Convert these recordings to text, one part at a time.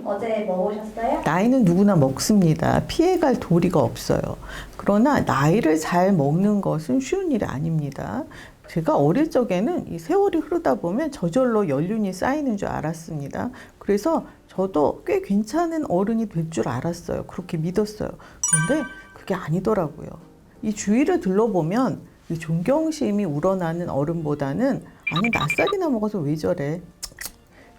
어제 먹으셨어요? 나이는 누구나 먹습니다. 피해갈 도리가 없어요. 그러나 나이를 잘 먹는 것은 쉬운 일이 아닙니다. 제가 어릴 적에는 이 세월이 흐르다 보면 저절로 연륜이 쌓이는 줄 알았습니다. 그래서 저도 꽤 괜찮은 어른이 될 줄 알았어요. 그렇게 믿었어요. 그런데 그게 아니더라고요. 이 주위를 둘러보면 이 존경심이 우러나는 어른보다는 아니 낯살이나 먹어서 왜 저래?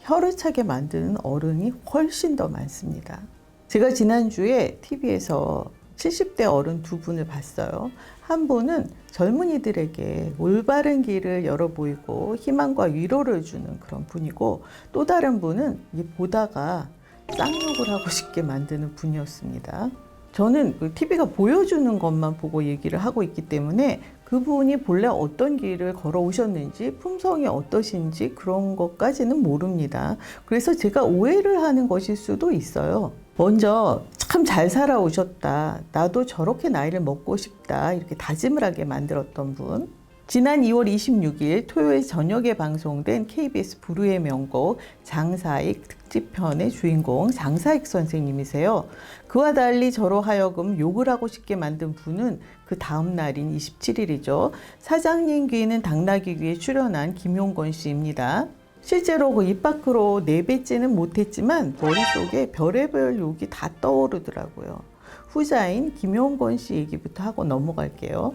혀를 차게 만드는 어른이 훨씬 더 많습니다. 제가 지난주에 TV에서 70대 어른 두 분을 봤어요. 한 분은 젊은이들에게 올바른 길을 열어 보이고 희망과 위로를 주는 그런 분이고, 또 다른 분은 보다가 쌍욕을 하고 싶게 만드는 분이었습니다. 저는 그 TV가 보여주는 것만 보고 얘기를 하고 있기 때문에 그분이 본래 어떤 길을 걸어오셨는지, 품성이 어떠신지 그런 것까지는 모릅니다. 그래서 제가 오해를 하는 것일 수도 있어요. 먼저 참 잘 살아오셨다, 나도 저렇게 나이를 먹고 싶다, 이렇게 다짐을 하게 만들었던 분. 지난 2월 26일 토요일 저녁에 방송된 KBS 불후의 명곡 장사익 특집편의 주인공 장사익 선생님이세요. 그와 달리 저로 하여금 욕을 하고 싶게 만든 분은 그 다음 날인 27일이죠. 사장님 귀는 당나귀 귀에 출연한 김용건 씨입니다. 실제로 그 입 밖으로 내뱉지는 못했지만 머릿속에 별의별 욕이 다 떠오르더라고요. 후자인 김용건 씨 얘기부터 하고 넘어갈게요.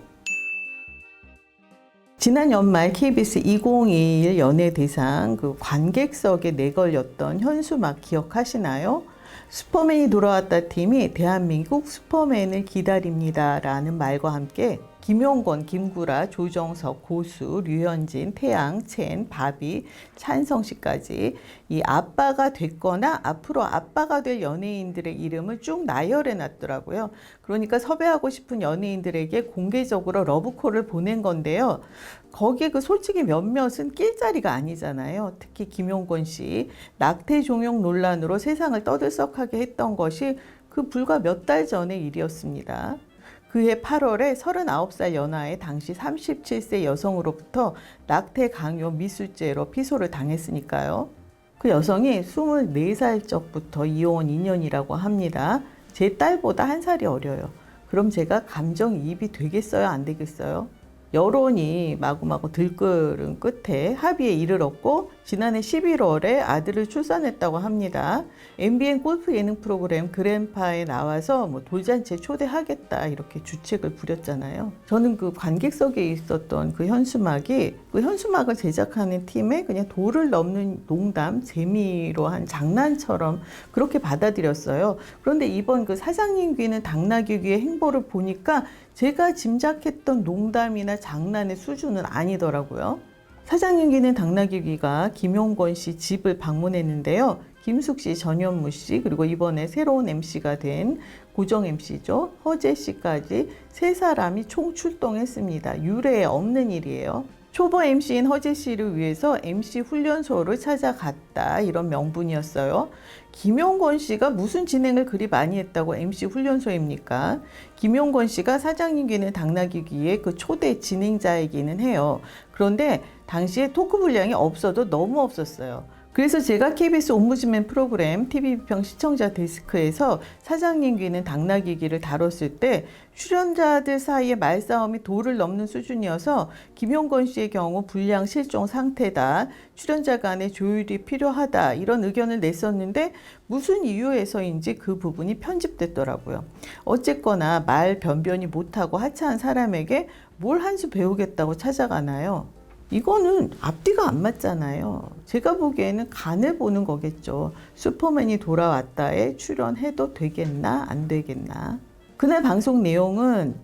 지난 연말 KBS 2021 연예대상 그 관객석에 내걸렸던 현수막 기억하시나요? 슈퍼맨이 돌아왔다 팀이 대한민국 슈퍼맨을 기다립니다 라는 말과 함께 김용건, 김구라, 조정석, 고수, 류현진, 태양, 첸, 바비, 찬성 씨까지 이 아빠가 됐거나 앞으로 아빠가 될 연예인들의 이름을 쭉 나열해 놨더라고요. 그러니까 섭외하고 싶은 연예인들에게 공개적으로 러브콜을 보낸 건데요. 거기에 그 솔직히 몇몇은 낄 자리가 아니잖아요. 특히 김용건 씨, 낙태 종용 논란으로 세상을 떠들썩하게 했던 것이 그 불과 몇 달 전의 일이었습니다. 그해 8월에 39살 연하의 당시 37세 여성으로부터 낙태 강요 미수죄로 피소를 당했으니까요. 그 여성이 24살 적부터 이혼 인연이라고 합니다. 제 딸보다 한 살이 어려요. 그럼 제가 감정이입이 되겠어요? 안 되겠어요? 여론이 마구마구 들끓은 끝에 합의에 이르렀고 지난해 11월에 아들을 출산했다고 합니다. MBN 골프 예능 프로그램 그랜파에 나와서 돌잔치에 초대하겠다 이렇게 주책을 부렸잖아요. 저는 그 관객석에 있었던 그 현수막이 그 현수막을 제작하는 팀에 그냥 도를 넘는 농담, 재미로 한 장난처럼 그렇게 받아들였어요. 그런데 이번 그 사장님 귀는 당나귀 귀의 행보를 보니까 제가 짐작했던 농담이나 장난의 수준은 아니더라고요. 사장님 귀는 당나귀 귀가 김용건 씨 집을 방문했는데요. 김숙 씨, 전현무 씨, 그리고 이번에 새로운 MC가 된 고정 MC죠. 허재 씨까지 세 사람이 총 출동했습니다. 유례에 없는 일이에요. 초보 MC인 허재 씨를 위해서 MC 훈련소를 찾아갔다, 이런 명분이었어요. 김용건 씨가 무슨 진행을 그리 많이 했다고 MC 훈련소입니까? 김용건 씨가 사장님 귀는 당나귀 귀의 그 초대 진행자이기는 해요. 그런데 당시에 토크 분량이 없어도 너무 없었어요. 그래서 제가 KBS 옴부즈맨 프로그램 TV비평 시청자 데스크에서 사장님 귀는 당나귀 귀를 다뤘을 때 출연자들 사이의 말싸움이 도를 넘는 수준이어서 김용건 씨의 경우 분량 실종 상태다, 출연자 간의 조율이 필요하다, 이런 의견을 냈었는데 무슨 이유에서인지 그 부분이 편집됐더라고요. 어쨌거나 말 변변이 못하고 하차한 사람에게 뭘 한 수 배우겠다고 찾아가나요? 이거는 앞뒤가 안 맞잖아요. 제가 보기에는 간을 보는 거겠죠. 슈퍼맨이 돌아왔다에 출연해도 되겠나 안 되겠나. 그날 방송 내용은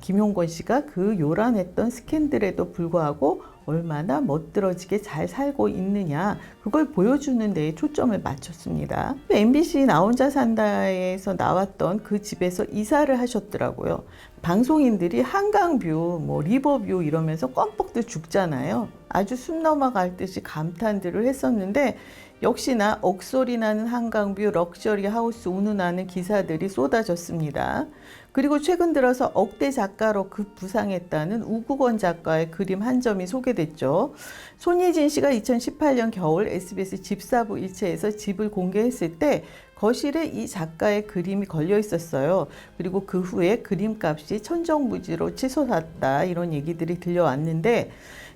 김용건 씨가 그 요란했던 스캔들에도 불구하고 얼마나 멋들어지게 잘 살고 있느냐, 그걸 보여주는 데에 초점을 맞췄습니다. MBC 나 혼자 산다에서 나왔던 그 집에서 이사를 하셨더라고요. 방송인들이 한강뷰, 리버뷰 이러면서 껌뻑들 죽잖아요. 아주 숨 넘어갈 듯이 감탄들을 했었는데 역시나 억소리 나는 한강뷰 럭셔리 하우스 운운하는 기사들이 쏟아졌습니다. 그리고 최근 들어서 억대 작가로 급부상했다는 우국원 작가의 그림 한 점이 소개됐죠. 손예진 씨가 2018년 겨울 SBS 집사부 일체에서 집을 공개했을 때 거실에 이 작가의 그림이 걸려 있었어요. 그리고 그 후에 그림값이 천정부지로 치솟았다 이런 얘기들이 들려왔는데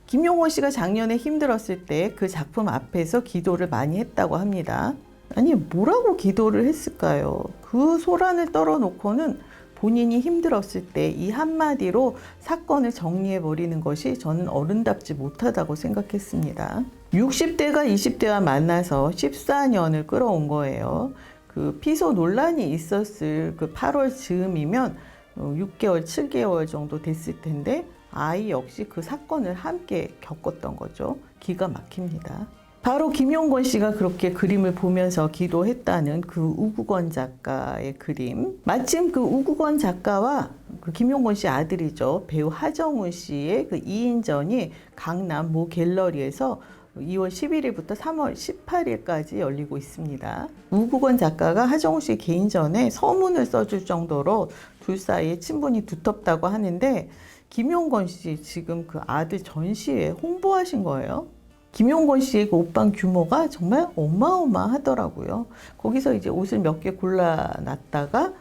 김용원 씨가 작년에 힘들었을 때 그 작품 앞에서 기도를 많이 했다고 합니다. 아니 뭐라고 기도를 했을까요? 그 소란을 떨어놓고는 본인이 힘들었을 때 이 한마디로 사건을 정리해버리는 것이 저는 어른답지 못하다고 생각했습니다. 60대가 20대와 만나서 14년을 끌어온 거예요. 그 피소 논란이 있었을 그 8월 즈음이면 6개월, 7개월 정도 됐을 텐데 아이 역시 그 사건을 함께 겪었던 거죠. 기가 막힙니다. 바로 김용건 씨가 그렇게 그림을 보면서 기도했다는 그 우국원 작가의 그림. 마침 그 우국원 작가와 그 김용건 씨 아들이죠. 배우 하정우 씨의 그 2인전이 강남 모 갤러리에서 2월 11일부터 3월 18일까지 열리고 있습니다. 우국원 작가가 하정우 씨 개인전에 서문을 써줄 정도로 둘 사이에 친분이 두텁다고 하는데 김용건 씨 지금 그 아들 전시회 홍보하신 거예요. 김용건 씨의 그 옷방 규모가 정말 어마어마하더라고요. 거기서 이제 옷을 몇 개 골라놨다가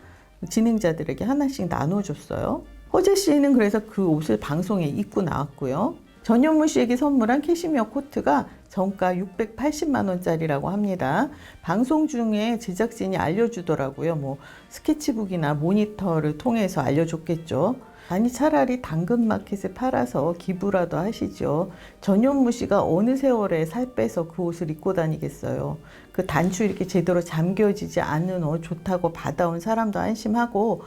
진행자들에게 하나씩 나눠줬어요. 허재 씨는 그래서 그 옷을 방송에 입고 나왔고요. 전현무 씨에게 선물한 캐시미어 코트가 정가 680만 원짜리라고 합니다. 방송 중에 제작진이 알려주더라고요. 뭐 스케치북이나 모니터를 통해서 알려줬겠죠. 아니 차라리 당근마켓에 팔아서 기부라도 하시죠. 전현무 씨가 어느 세월에 살 빼서 그 옷을 입고 다니겠어요. 그 단추 이렇게 제대로 잠겨지지 않는 옷 좋다고 받아온 사람도 안심하고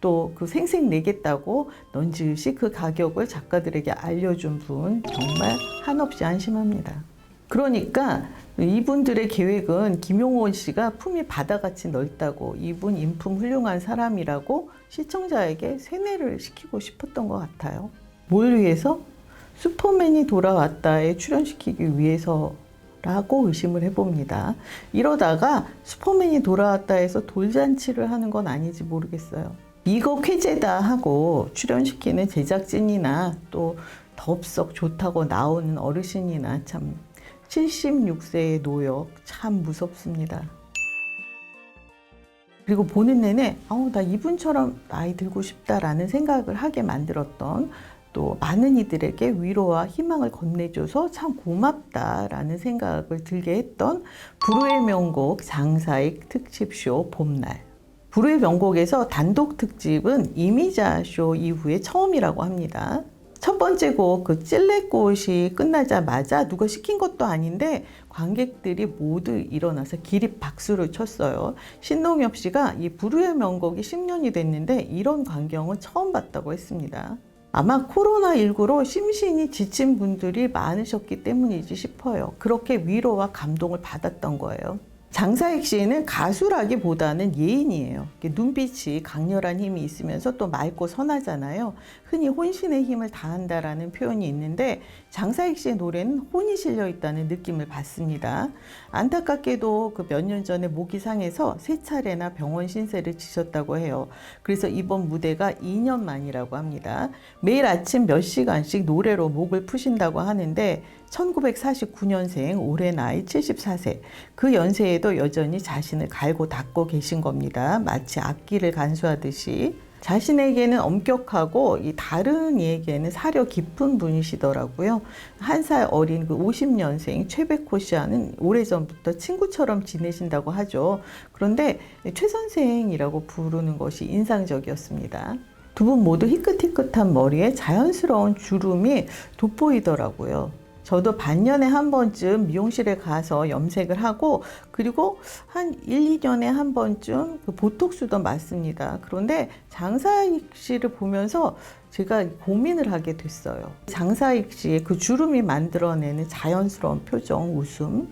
또 그 생색 내겠다고 넌지시 그 가격을 작가들에게 알려준 분 정말 한없이 안심합니다. 그러니까 이분들의 계획은 김용원 씨가 품이 바다같이 넓다고 이분 인품 훌륭한 사람이라고 시청자에게 세뇌를 시키고 싶었던 것 같아요. 뭘 위해서? 슈퍼맨이 돌아왔다에 출연시키기 위해서라고 의심을 해봅니다. 이러다가 슈퍼맨이 돌아왔다 해서 돌잔치를 하는 건 아닌지 모르겠어요. 이거 쾌재다 하고 출연시키는 제작진이나 또 덥석 좋다고 나오는 어르신이나 참 76세의 노역 참 무섭습니다. 그리고 보는 내내 나 이분처럼 나이 들고 싶다라는 생각을 하게 만들었던 또 많은 이들에게 위로와 희망을 건네줘서 참 고맙다라는 생각을 들게 했던 불후의 명곡 장사익 특집쇼 봄날. 불후의 명곡에서 단독 특집은 이미자 쇼 이후에 처음이라고 합니다. 첫 번째 곡 그 찔레꽃이 끝나자마자 누가 시킨 것도 아닌데 관객들이 모두 일어나서 기립 박수를 쳤어요. 신동엽 씨가 이 불후의 명곡이 10년이 됐는데 이런 광경은 처음 봤다고 했습니다. 아마 코로나19로 심신이 지친 분들이 많으셨기 때문이지 싶어요. 그렇게 위로와 감동을 받았던 거예요. 장사익 씨는 가수라기보다는 예인이에요. 눈빛이 강렬한 힘이 있으면서 또 맑고 선하잖아요. 흔히 혼신의 힘을 다한다라는 표현이 있는데 장사익 씨의 노래는 혼이 실려 있다는 느낌을 받습니다. 안타깝게도 그 몇 년 전에 목이 상해서 3차례나 병원 신세를 지셨다고 해요. 그래서 이번 무대가 2년 만이라고 합니다. 매일 아침 몇 시간씩 노래로 목을 푸신다고 하는데 1949년생 올해 나이 74세 그 연세에도 여전히 자신을 갈고 닦고 계신 겁니다. 마치 악기를 간수하듯이. 자신에게는 엄격하고 이 다른 이에게는 사려 깊은 분이시더라고요. 한 살 어린 그 50년생 최백호 씨와는 오래전부터 친구처럼 지내신다고 하죠. 그런데 최 선생이라고 부르는 것이 인상적이었습니다. 두 분 모두 희끗희끗한 머리에 자연스러운 주름이 돋보이더라고요. 저도 반년에 한 번쯤 미용실에 가서 염색을 하고 그리고 한 1, 2년에 한 번쯤 그 보톡스도 맞습니다. 그런데 장사익 씨를 보면서 제가 고민을 하게 됐어요. 장사익 씨의 그 주름이 만들어내는 자연스러운 표정, 웃음.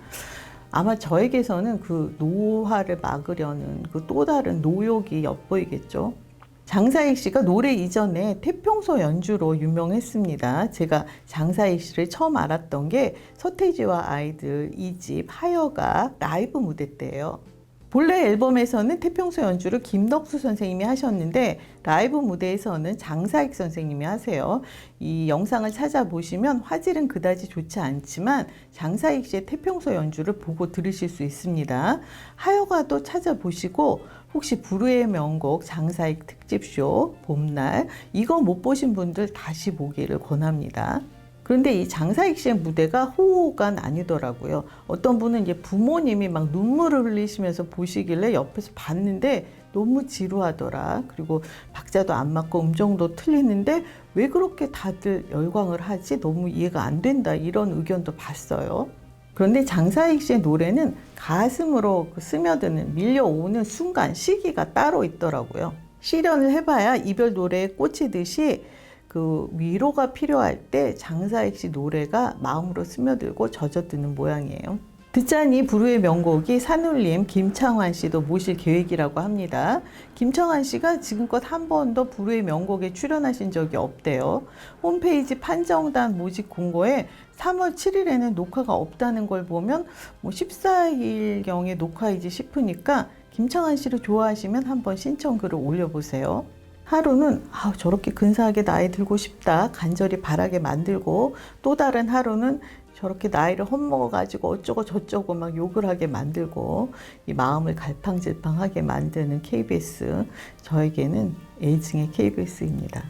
아마 저에게서는 그 노화를 막으려는 그 또 다른 노욕이 엿보이겠죠. 장사익 씨가 노래 이전에 태평소 연주로 유명했습니다. 제가 장사익 씨를 처음 알았던 게 서태지와 아이들 2집 하여가 라이브 무대 때예요. 본래 앨범에서는 태평소 연주를 김덕수 선생님이 하셨는데 라이브 무대에서는 장사익 선생님이 하세요. 이 영상을 찾아보시면 화질은 그다지 좋지 않지만 장사익 씨의 태평소 연주를 보고 들으실 수 있습니다. 하여가도 찾아보시고 혹시 불후의 명곡 장사익 특집쇼 봄날 이거 못 보신 분들 다시 보기를 권합니다. 그런데 이 장사익 씨의 무대가 호호가 아니더라고요. 어떤 분은 이제 부모님이 막 눈물을 흘리시면서 보시길래 옆에서 봤는데 너무 지루하더라. 그리고 박자도 안 맞고 음정도 틀리는데 왜 그렇게 다들 열광을 하지? 너무 이해가 안 된다. 이런 의견도 봤어요. 그런데 장사익 씨의 노래는 가슴으로 스며드는 밀려오는 순간 시기가 따로 있더라고요. 실현을 해봐야 이별 노래에 꽂히듯이 그 위로가 필요할 때 장사익 씨 노래가 마음으로 스며들고 젖어드는 모양이에요. 듣자니 불후의 명곡이 산울림 김창완 씨도 모실 계획이라고 합니다. 김창완 씨가 지금껏 한 번도 불후의 명곡에 출연하신 적이 없대요. 홈페이지 판정단 모집 공고에 3월 7일에는 녹화가 없다는 걸 보면 14일경에 녹화이지 싶으니까 김창완 씨를 좋아하시면 한번 신청글을 올려보세요. 하루는 저렇게 근사하게 나이 들고 싶다 간절히 바라게 만들고, 또 다른 하루는 저렇게 나이를 헛먹어가지고 어쩌고 저쩌고 막 욕을 하게 만들고 이 마음을 갈팡질팡하게 만드는 KBS, 저에게는 애증의 KBS입니다.